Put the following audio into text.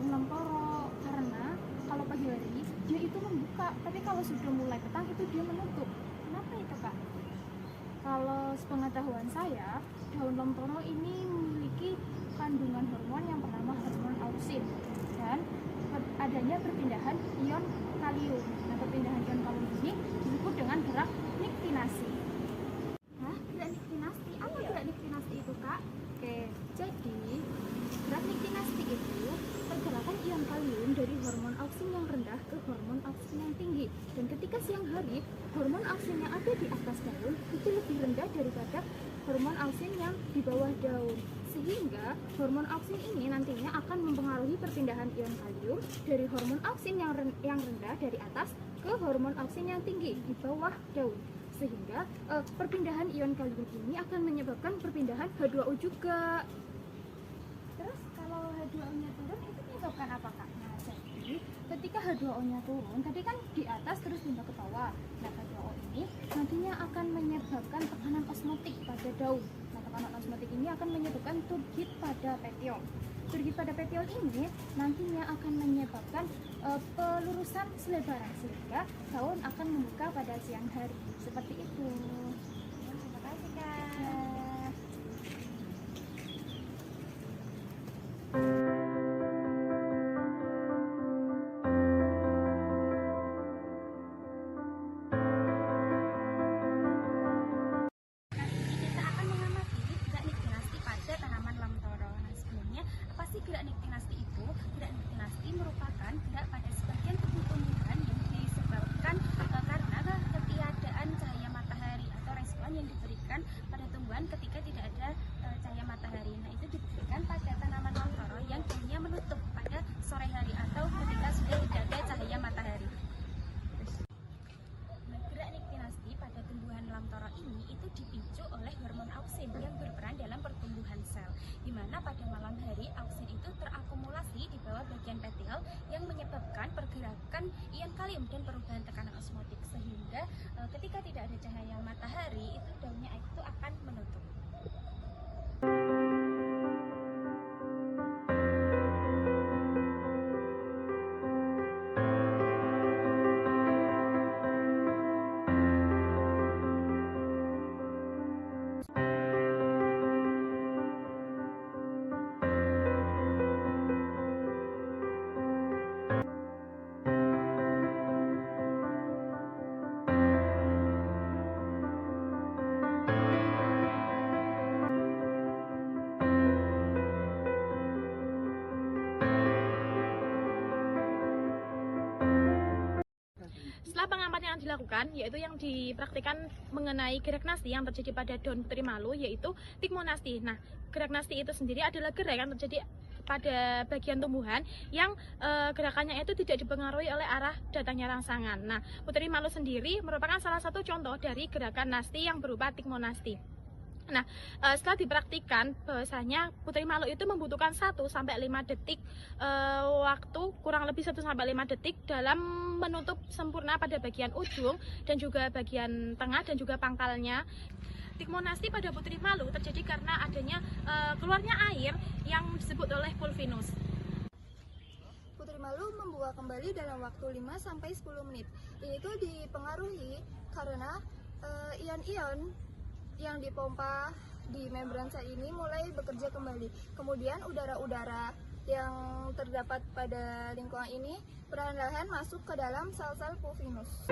daun lemtoro, karena kalau pagi hari dia itu membuka, tapi kalau sudah mulai petang itu dia menutup. Kenapa itu, Kak? Kalau sepengetahuan saya, daun lemtoro ini memiliki kandungan hormon yang bernama hormon auksin dan adanya perpindahan ion kalium. Nah, perpindahan ion kalium ini disebut dengan gerak niktinasi. Hah? Gerak niktinasi? Apa gerak niktinasi itu, Kak? Oke, jadi gerak niktinasi itu pergerakan ion kalium dari hormon auksin yang rendah ke hormon auksin yang tinggi. Dan ketika siang hari, hormon auksin yang ada di atas daun itu lebih rendah daripada hormon auksin yang di bawah daun. Sehingga hormon auksin ini nantinya akan mempengaruhi perpindahan ion kalium dari hormon auksin yang rendah dari atas ke hormon auksin yang tinggi di bawah daun. Sehingga perpindahan ion kalium ini akan menyebabkan perpindahan H2O juga. Terus kalau H2O-nya turun itu menyebabkan apa, Kak? Nah, jadi ketika H2O-nya turun, tadi kan di atas terus pindah ke bawah. Nah, H2O ini nantinya akan menyebabkan tekanan osmotik pada daun. Nah, tekanan osmotik ini akan menyebabkan turgid pada petiol. Turgid pada petiol ini nantinya akan menyebabkan pelurusan selebaran, sehingga daun akan membuka pada siang hari. Seperti itu. Terima kasih, Kak. Ya. Kita akan mengamati gerak niktinasi pada tanaman lamtoro. Nah, sebelumnya, apa sih gerak niktinasi itu? Gerak niktinasi merupakan gerak pada sebagian tubuh tumbuhan yang disebabkan karena ketiadaan cahaya matahari atau respon yang diberikan pada tumbuhan ketika tidak ada cahaya matahari. Nah, itu diberikan pada tanaman lamtoro yang daunnya menutup pada sore hari atau ketika sudah tidak ada cahaya matahari. Gerak niktinasi pada tumbuhan lamtoro ini itu dipicu oleh hormon auksin yang berperan dalam pertumbuhan sel, di mana pada malam hari auksin itu terakumulasi di bawah bagian petiol yang menyebabkan pergerakan ion kalium dan perubahan tekanan osmotik, sehingga ketika tidak ada cahaya matahari itu daunnya itu akan menutup. Setelah pengamatan yang dilakukan, yaitu yang dipraktikkan mengenai gerak nasti yang terjadi pada daun putri malu, yaitu tigmonasti. Nah, gerak nasti itu sendiri adalah gerak yang terjadi pada bagian tumbuhan yang gerakannya itu tidak dipengaruhi oleh arah datangnya rangsangan. Nah, putri malu sendiri merupakan salah satu contoh dari gerakan nasti yang berupa tigmonasti. Nah, setelah dipraktikkan bahwasanya putri malu itu membutuhkan 1-5 detik waktu, kurang lebih 1-5 detik dalam menutup sempurna pada bagian ujung dan juga bagian tengah dan juga pangkalnya. Tigmonasti pada putri malu terjadi karena adanya keluarnya air yang disebut oleh pulvinus. Putri malu membuah kembali dalam waktu 5-10 menit. Ini tuh dipengaruhi karena ion-ion yang dipompa di membran sel ini mulai bekerja kembali. Kemudian udara-udara yang terdapat pada lingkungan ini perlahan-lahan masuk ke dalam sel-sel pulvinus.